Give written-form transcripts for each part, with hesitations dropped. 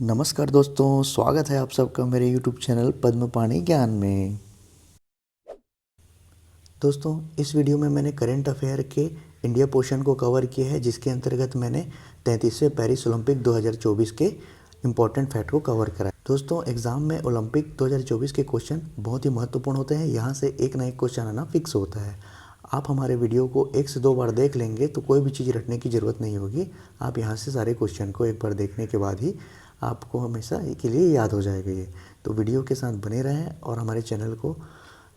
नमस्कार दोस्तों, स्वागत है आप सबका मेरे YouTube चैनल पद्मपाणि ज्ञान में। दोस्तों, इस वीडियो में मैंने करंट अफेयर के इंडिया पोर्शन को कवर किया है, जिसके अंतर्गत मैंने 33वें पेरिस ओलंपिक 2024 के इम्पोर्टेंट फैक्ट को कवर करा है। दोस्तों, एग्ज़ाम में ओलंपिक 2024 के क्वेश्चन बहुत ही महत्वपूर्ण होते हैं। यहाँ से एक ना एक क्वेश्चन आना फिक्स होता है। आप हमारे वीडियो को 1 से 2 बार देख लेंगे तो कोई भी चीज़ रटने की ज़रूरत नहीं होगी। आप यहाँ से सारे क्वेश्चन को एक बार देखने के बाद ही आपको हमेशा के लिए याद हो जाएगा ये। तो वीडियो के साथ बने रहें और हमारे चैनल को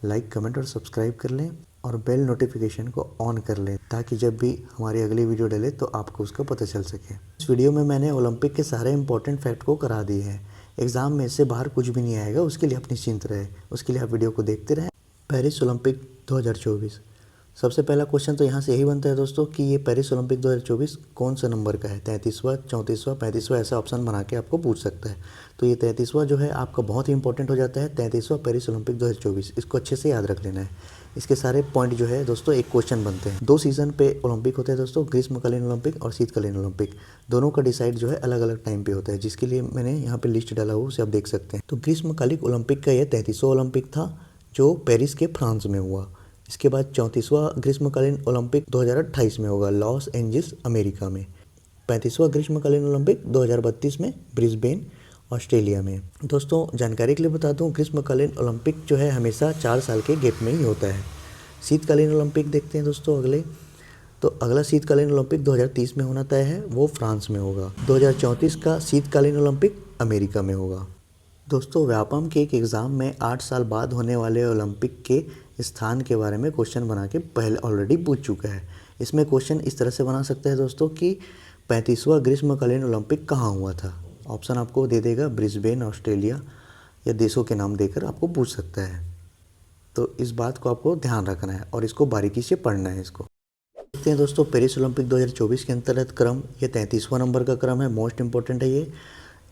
लाइक, कमेंट और सब्सक्राइब कर लें और बेल नोटिफिकेशन को ऑन कर लें, ताकि जब भी हमारी अगली वीडियो डले तो आपको उसका पता चल सके। इस वीडियो में मैंने ओलंपिक के सारे इंपॉर्टेंट फैक्ट को करा दिए हैं। एग्ज़ाम में इससे बाहर कुछ भी नहीं आएगा, उसके लिए आप निश्चिंत रहे। उसके लिए आप वीडियो को देखते रहें। पेरिस ओलंपिक 2024, सबसे पहला क्वेश्चन तो यहाँ से यही बनता है दोस्तों कि ये पेरिस ओलंपिक 2024 कौन सा नंबर का है। 33वां, 34वां, 35वां ऐसा ऑप्शन बना के आपको पूछ सकता है। तो ये 33वां जो है आपका बहुत ही इंपॉर्टेंट हो जाता है। 33वां पेरिस ओलंपिक 2024, इसको अच्छे से याद रख लेना है। इसके सारे पॉइंट जो है दोस्तों एक क्वेश्चन बनते हैं। 2 सीज़न पे ओलंपिक होते हैं दोस्तों, ग्रीष्मकालीन ओलंपिक और शीतकालीन ओलंपिक। दोनों का डिसाइड जो है अलग अलग टाइम पे होता है, जिसके लिए मैंने यहाँ पे लिस्ट डाला हुआ, उसे आप देख सकते हैं। तो ग्रीष्मकालिक ओलंपिक का ये 33वां ओलंपिक था, जो पेरिस के फ्रांस में हुआ। इसके बाद 34वां ग्रीष्मकालीन ओलंपिक 2028 में होगा, लॉस एंजिल्स अमेरिका में। 35वां ग्रीष्मकालीन ओलंपिक 2032 में, ब्रिस्बेन ऑस्ट्रेलिया में। दोस्तों, जानकारी के लिए बता दूं, ग्रीष्मकालीन ओलंपिक जो है हमेशा 4 साल के गैप में ही होता है। शीतकालीन ओलंपिक देखते हैं दोस्तों अगले। तो अगला शीतकालीन ओलंपिक 2030 में होना तय है, वो फ्रांस में होगा। 2034 का शीतकालीन ओलंपिक अमेरिका में होगा। दोस्तों, व्यापम के एक एग्ज़ाम में 8 साल बाद होने वाले ओलंपिक के स्थान के बारे में क्वेश्चन बना के पहले ऑलरेडी पूछ चुका है। इसमें क्वेश्चन इस तरह से बना सकता है दोस्तों कि 35वां ग्रीष्मकालीन ओलंपिक कहाँ हुआ था। ऑप्शन आपको दे देगा ब्रिस्बेन ऑस्ट्रेलिया, या देशों के नाम देकर आपको पूछ सकता है। तो इस बात को आपको ध्यान रखना है और इसको बारीकी से पढ़ना है। इसको देखते हैं दोस्तों, पेरिस ओलंपिक 2024 के अंतर्गत क्रम, ये 33वां नंबर का क्रम है, मोस्ट इंपॉर्टेंट है ये।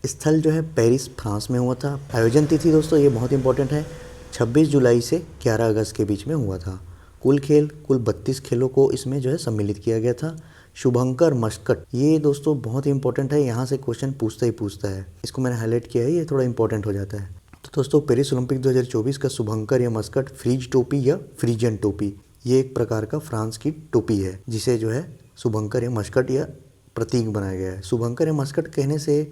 स्थल जो है पेरिस फ्रांस में हुआ था। आयोजन तिथि दोस्तों ये बहुत इंपॉर्टेंट है, 26 जुलाई से 11 अगस्त के बीच में हुआ था। कुल 32 खेलों को इसमें जो है सम्मिलित किया गया था। शुभंकर मस्कट, ये दोस्तों बहुत ही इंपॉर्टेंट है, यहाँ से क्वेश्चन पूछता ही पूछता है। इसको मैंने हाईलाइट किया है, ये थोड़ा इंपॉर्टेंट हो जाता है। तो दोस्तों, पेरिस ओलंपिक 2024 का शुभंकर या मस्कट फ्रीज टोपी या फ्रीजन टोपी, ये एक प्रकार का फ्रांस की टोपी है, जिसे जो है शुभंकर या मस्कट या प्रतीक बनाया गया है। शुभंकर या मस्कट कहने से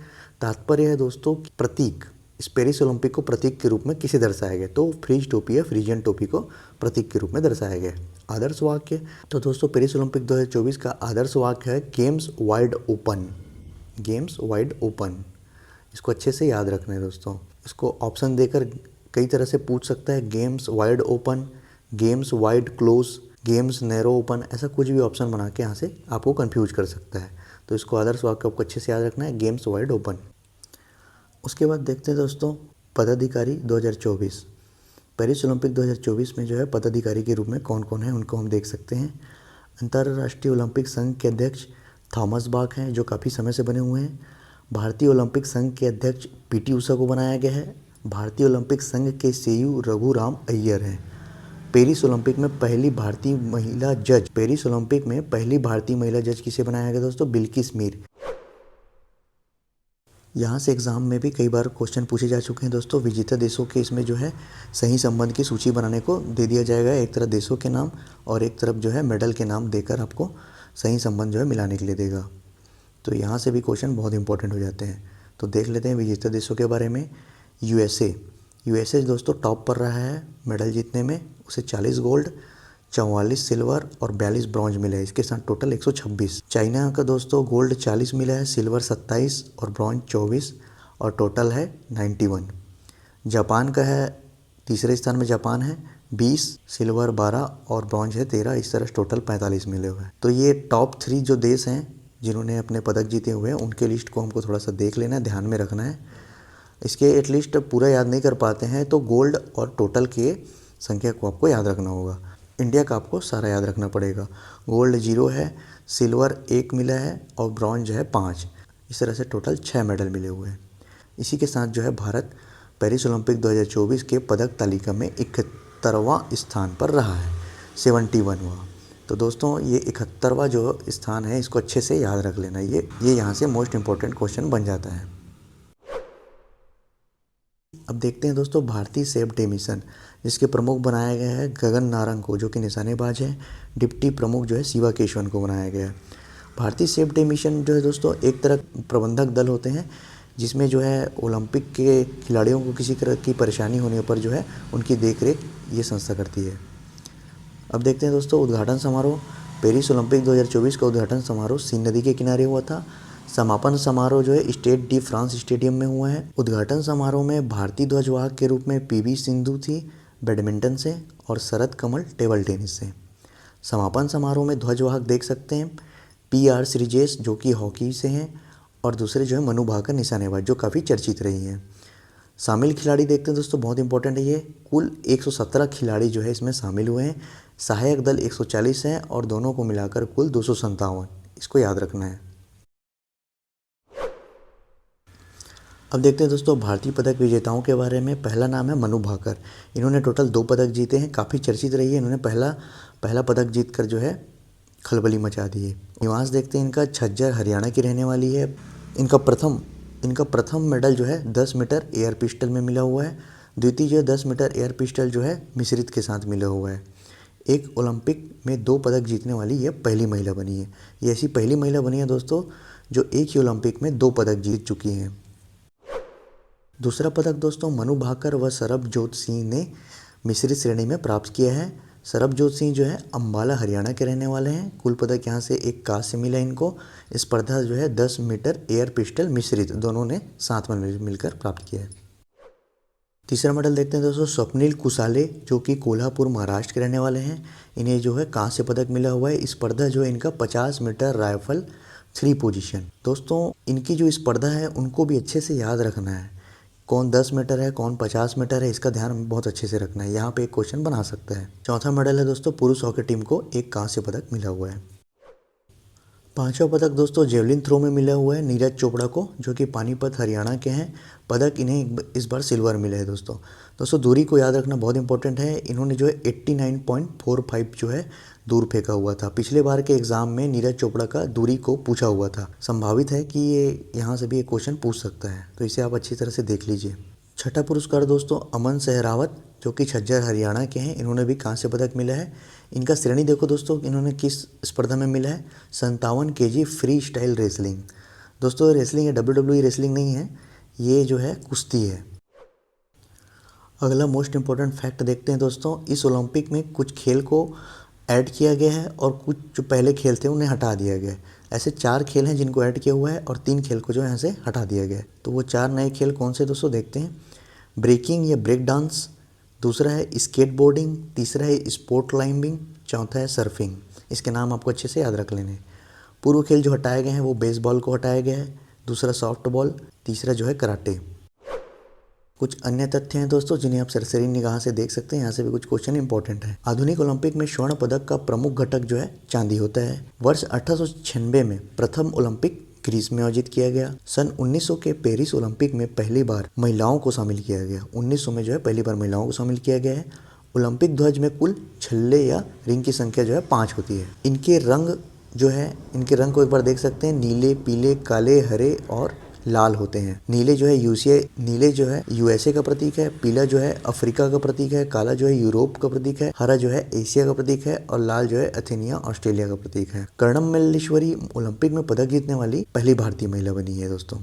तात्पर्य है दोस्तों प्रतीक। इस पेरिस ओलंपिक को प्रतीक के रूप में किसे दर्शाया गया, तो फ्रीज टोपी या फ्रीजियन टोपी को प्रतीक के रूप में दर्शाया गया। आदर्श वाक्य, तो दोस्तों पेरिस ओलंपिक 2024 का आदर्श वाक्य है games wide open. Games wide open, इसको अच्छे से याद रखना है दोस्तों। इसको ऑप्शन देकर कई तरह से पूछ सकता है, games wide open, games wide close, games narrow open, ऐसा कुछ भी ऑप्शन बना के यहाँ से आपको कंफ्यूज कर सकता है। तो इसको आदर्श वाक्य आपको अच्छे से याद रखना है, गेम्स वाइड ओपन। उसके बाद देखते हैं दोस्तों पदाधिकारी 2024। पेरिस ओलंपिक 2024 में जो है पदाधिकारी के रूप में कौन कौन है उनको हम देख सकते हैं। अंतर्राष्ट्रीय ओलंपिक संघ के अध्यक्ष थॉमस बाक हैं, जो काफ़ी समय से बने हुए हैं। भारतीय ओलंपिक संघ के अध्यक्ष पीटी उषा को बनाया गया है। भारतीय ओलंपिक संघ के सीईओ रघुराम अय्यर हैं। पेरिस ओलंपिक में पहली भारतीय महिला जज, पेरिस ओलंपिक में पहली भारतीय महिला जज किसे बनाया गया दोस्तों, बिल्किस मीर। यहाँ से एग्ज़ाम में भी कई बार क्वेश्चन पूछे जा चुके हैं दोस्तों। विजेता देशों के इसमें जो है सही संबंध की सूची बनाने को दे दिया जाएगा। एक तरफ देशों के नाम और एक तरफ जो है मेडल के नाम देकर आपको सही संबंध जो है मिलाने के लिए देगा। तो यहाँ से भी क्वेश्चन बहुत इंपॉर्टेंट हो जाते हैं। तो देख लेते हैं विजेता देशों के बारे में। यूएसए दोस्तों टॉप पर रहा है मेडल जीतने में। उसे 40 गोल्ड, 44 सिल्वर और 42 ब्रॉन्ज मिले हैं। इसके साथ टोटल 126। चाइना का दोस्तों गोल्ड 40 मिला है, सिल्वर 27 और ब्रॉन्ज 24 और टोटल है 91। जापान का है, तीसरे स्थान में जापान है, 20, सिल्वर 12 और ब्रॉन्ज है 13। इस तरह टोटल 45 मिले हुए हैं। तो ये टॉप 3 जो देश हैं जिन्होंने अपने पदक जीते हुए हैं, उनके लिस्ट को हमको थोड़ा सा देख लेना है, ध्यान में रखना है। इसके एटलीस्ट पूरा याद नहीं कर पाते हैं तो गोल्ड और टोटल के संख्या को आपको याद रखना होगा। इंडिया का आपको सारा याद रखना पड़ेगा। गोल्ड 0 है, सिल्वर 1 मिला है और ब्रॉन्ज है 5। इस तरह से टोटल 6 मेडल मिले हुए हैं। इसी के साथ जो है भारत पेरिस ओलंपिक 2024 के पदक तालिका में 71वां स्थान पर रहा है, 71वां। तो दोस्तों ये 71वां जो स्थान है, इसको अच्छे से याद रख लेना। ये यहाँ से मोस्ट इम्पोर्टेंट क्वेश्चन बन जाता है। अब देखते हैं दोस्तों भारतीय सेफ्टी मिशन, जिसके प्रमुख बनाया गया है गगन नारंग को, जो कि निशानेबाज है। डिप्टी प्रमुख जो है शिवा केशवन को बनाया गया है। भारतीय सेफ्टी मिशन जो है दोस्तों एक तरह प्रबंधक दल होते हैं, जिसमें जो है ओलंपिक के खिलाड़ियों को किसी तरह की परेशानी होने पर जो है उनकी देखरेख ये संस्था करती है। अब देखते हैं दोस्तों उद्घाटन समारोह। पेरिस ओलंपिक 2024 का उद्घाटन समारोह सीन नदी के किनारे हुआ था। समापन समारोह जो है स्टेड डी फ्रांस स्टेडियम में हुआ है। उद्घाटन समारोह में भारतीय ध्वजवाहक के रूप में पीवी सिंधु थी बैडमिंटन से, और शरद कमल टेबल टेनिस से। समापन समारोह में ध्वजवाहक देख सकते हैं PR श्रीजेश जो कि हॉकी से हैं, और दूसरे जो है मनु भाकर निशानेबाज, जो काफ़ी चर्चित रही हैं। शामिल खिलाड़ी देखते हैं दोस्तों, बहुत इंपॉर्टेंट है ये। कुल 117 खिलाड़ी जो है इसमें शामिल हुए हैं। सहायक दल 140 हैं और दोनों को मिलाकर कुल 257, इसको याद रखना है। अब देखते हैं दोस्तों भारतीय पदक विजेताओं के बारे में। पहला नाम है मनु भाकर। इन्होंने टोटल 2 पदक जीते हैं, काफ़ी चर्चित रही है। इन्होंने पहला पदक जीतकर जो है खलबली मचा दी है। निवास देखते हैं इनका, झज्जर हरियाणा की रहने वाली है। इनका प्रथम मेडल जो है 10 मीटर एयर पिस्टल में मिला हुआ है। द्वितीय जो है 10 मीटर एयर पिस्टल जो है मिश्रित के साथ मिला हुआ है। एक ओलंपिक में 2 पदक जीतने वाली यह पहली महिला बनी है। ये ऐसी पहली महिला बनी है दोस्तों जो एक ही ओलंपिक में 2 पदक जीत चुकी हैं। दूसरा पदक दोस्तों मनु भाकर व सरबजोत सिंह ने मिश्रित श्रेणी में प्राप्त किया है। सरबजोत सिंह जो है अम्बाला हरियाणा के रहने वाले हैं। कुल पदक यहाँ से एक कांस्य मिला इनको। स्पर्धा जो है 10 मीटर एयर पिस्टल मिश्रित दोनों ने साथ में मिलकर प्राप्त किया है। तीसरा मेडल देखते हैं दोस्तों स्वप्निल कुसाले, जो कि कोल्हापुर महाराष्ट्र के रहने वाले हैं। इन्हें जो है कांस्य पदक मिला हुआ है। स्पर्धा जो है इनका 50 मीटर राइफल 3 पोजीशन। दोस्तों इनकी जो स्पर्धा है उनको भी अच्छे से याद रखना है। कौन 10 मीटर है, कौन 50 मीटर है, इसका ध्यान बहुत अच्छे से रखना है। यहाँ पे एक क्वेश्चन बना सकता है। चौथा मेडल है दोस्तों पुरुष हॉकी टीम को एक कांस्य पदक मिला हुआ है। पांचवा पदक दोस्तों जेवलिन थ्रो में मिला हुआ है नीरज चोपड़ा को, जो कि पानीपत हरियाणा के हैं। पदक इन्हें इस बार सिल्वर मिला है दोस्तों दूरी को याद रखना बहुत इंपॉर्टेंट है। इन्होंने जो है 89.45 जो है दूर फेंका हुआ था। पिछले बार के एग्जाम में नीरज चोपड़ा का दूरी को पूछा हुआ था। संभावित है कि ये यहाँ से भी एक क्वेश्चन पूछ सकता है, तो इसे आप अच्छी तरह से देख लीजिए। छठा पुरस्कार दोस्तों अमन सहरावत, जो कि झज्जर हरियाणा के हैं। इन्होंने भी कांस्य पदक मिला है। इनका श्रेणी देखो दोस्तों, इन्होंने किस स्पर्धा में मिला है, 57 kg फ्री स्टाइल रेसलिंग। दोस्तों रेसलिंग है, WWE रेसलिंग नहीं है, ये जो है कुश्ती है। अगला मोस्ट इम्पॉर्टेंट फैक्ट देखते हैं दोस्तों, इस ओलंपिक में कुछ खेल को ऐड किया गया है और कुछ जो पहले खेल थे उन्हें हटा दिया गया है। ऐसे 4 खेल हैं जिनको ऐड किया हुआ है और 3 खेल को जो यहाँ से हटा दिया गया है। तो वो 4 नए खेल कौन से दोस्तों देखते हैं। ब्रेकिंग या ब्रेक डांस, दूसरा है स्केटबोर्डिंग, तीसरा है स्पोर्ट क्लाइंबिंग, चौथा है सर्फिंग। इसके नाम आपको अच्छे से याद रख लेने हैं। पूर्व खेल जो हटाए गए हैं वो बेसबॉल को हटाया गया है, दूसरा सॉफ्टबॉल, तीसरा जो है कराटे। कुछ अन्य तथ्य हैं दोस्तों जिन्हें आप सरसरी निगाह से देख सकते हैं। यहाँ से भी कुछ क्वेश्चन इंपॉर्टेंट है। आधुनिक ओलंपिक में स्वर्ण पदक का प्रमुख घटक जो है चांदी होता है। वर्ष 1896 में प्रथम ओलंपिक ग्रीस में आयोजित किया गया। सन 1900 के पेरिस ओलंपिक में पहली बार महिलाओं को शामिल किया गया। 1900 में जो है पहली बार महिलाओं को शामिल किया गया है। ओलंपिक ध्वज में कुल छल्ले या रिंग की संख्या जो है 5 होती है। इनके रंग को एक बार देख सकते हैं, नीले, पीले, काले, हरे और लाल होते हैं। नीले जो है USA का प्रतीक है, पीला जो है अफ्रीका का प्रतीक है, काला जो है यूरोप का प्रतीक है, हरा जो है एशिया का प्रतीक है और लाल जो है एथेनिया ऑस्ट्रेलिया का प्रतीक है। कर्णम मल्लेश्वरी ओलंपिक में पदक जीतने वाली पहली भारतीय महिला बनी है दोस्तों।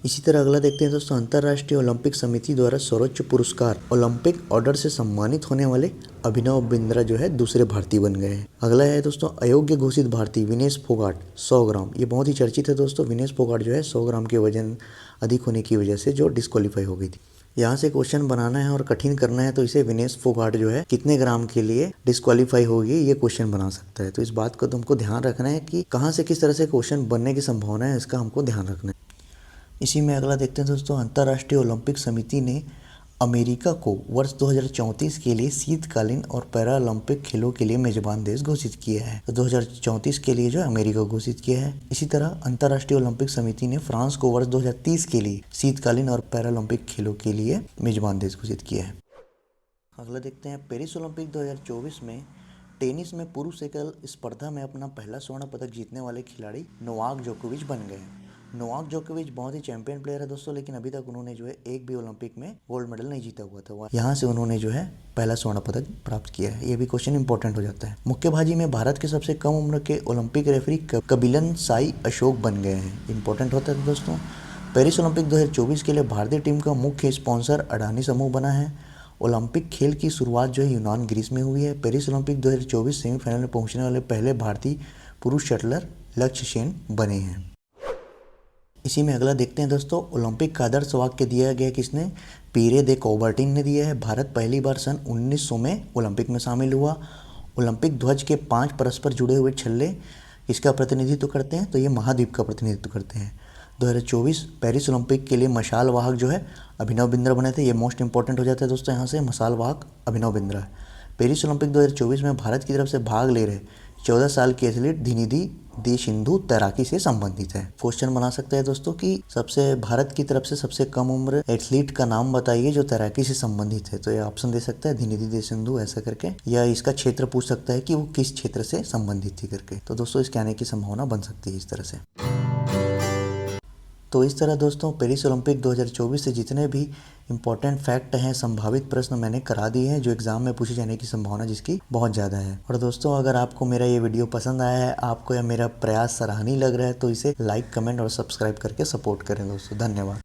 इसी तरह अगला देखते हैं दोस्तों, अंतर्राष्ट्रीय ओलंपिक समिति द्वारा सर्वोच्च पुरस्कार ओलंपिक ऑर्डर से सम्मानित होने वाले अभिनव बिंद्रा जो है दूसरे भारतीय बन गए हैं। अगला है दोस्तों अयोग्य घोषित भारतीय विनेश फोगाट 100 ग्राम। ये बहुत ही चर्चित है दोस्तों। विनेश फोगाट जो है 100 ग्राम के वजन अधिक होने की वजह से जो डिस्क्वालीफाई हो गई थी। यहाँ से क्वेश्चन बनाना है और कठिन करना है, तो इसे विनेश फोगाट जो है कितने ग्राम के लिए डिस्क्वालीफाई होगी ये क्वेश्चन बना सकता है। तो इस बात को तुमको ध्यान रखना है कि कहाँ से किस तरह से क्वेश्चन बनने की संभावना है, इसका हमको ध्यान रखना है। इसी में अगला देखते हैं दोस्तों, अंतर्राष्ट्रीय ओलंपिक समिति ने अमेरिका को वर्ष 2034 के लिए शीतकालीन और पैरा ओलंपिक खेलों के लिए मेजबान देश घोषित किया है। तो 2034 के लिए जो है अमेरिका को घोषित किया है। इसी तरह अंतर्राष्ट्रीय ओलंपिक समिति ने फ्रांस को वर्ष 2030 के लिए शीतकालीन और पैरा ओलंपिक खेलों के लिए मेजबान देश घोषित किया है। अगला देखते हैं, पेरिस ओलंपिक 2024 में टेनिस में पुरुष एकल स्पर्धा में अपना पहला स्वर्ण पदक जीतने वाले खिलाड़ी नोवाक जोकोविच बन गए। नोवाक जोकोविच बहुत ही चैंपियन प्लेयर है दोस्तों, लेकिन अभी तक उन्होंने जो है एक भी ओलंपिक में गोल्ड मेडल नहीं जीता हुआ था। यहाँ से उन्होंने जो है पहला स्वर्ण पदक प्राप्त किया है। ये भी क्वेश्चन इंपॉर्टेंट हो जाता है। मुक्केबाजी में भारत के सबसे कम उम्र के ओलंपिक रेफरी कपिलन साई अशोक बन गए हैं। इंपॉर्टेंट होता है दोस्तों। पेरिस ओलंपिक 2024 के लिए भारतीय टीम का मुख्य स्पॉन्सर अडानी समूह बना है। ओलंपिक खेल की शुरुआत जो है यूनान ग्रीस में हुई है। पेरिस ओलंपिक 2024 सेमीफाइनल में पहुंचने वाले पहले भारतीय पुरुष शटलर लक्ष्य सेन बने हैं। इसी में अगला देखते हैं दोस्तों। ओलंपिक का आदर्श वाक्य दिया गया किसने? पीरे दे कौबर्टिन ने दिया है। भारत पहली बार सन 1900 में ओलंपिक में शामिल हुआ। ओलंपिक ध्वज के 5 परस्पर जुड़े हुए छल्ले इसका प्रतिनिधित्व करते हैं, तो ये महाद्वीप का प्रतिनिधित्व करते हैं। 2024 पेरिस ओलंपिक के लिए मशाल वाहक जो है अभिनव बिंद्रा बने थे। ये मोस्ट इंपॉर्टेंट हो जाता है दोस्तों यहाँ से, मशाल वाहक अभिनव बिंद्रा। पेरिस ओलंपिक 2024 में भारत की तरफ से भाग ले रहे 14 साल की एथलीट धिनिधि दे सिंधु तैराकी से संबंधित है। क्वेश्चन बना सकते हैं दोस्तों कि सबसे भारत की तरफ से सबसे कम उम्र एथलीट का नाम बताइए जो तैराकी से संबंधित है। तो ये ऑप्शन दे सकता है धिनिधि दे सिंधु ऐसा करके, या इसका क्षेत्र पूछ सकता है कि वो किस क्षेत्र से संबंधित थी करके। तो दोस्तों इसके आने की संभावना बन सकती है इस तरह से। तो इस तरह दोस्तों पेरिस ओलंपिक 2024 से जितने भी इंपॉर्टेंट फैक्ट हैं, संभावित प्रश्न मैंने करा दिए हैं जो एग्जाम में पूछे जाने की संभावना जिसकी बहुत ज़्यादा है। और दोस्तों अगर आपको मेरा ये वीडियो पसंद आया है, आपको या मेरा प्रयास सराहनीय लग रहा है, तो इसे लाइक, कमेंट और सब्सक्राइब करके सपोर्ट करें दोस्तों। धन्यवाद।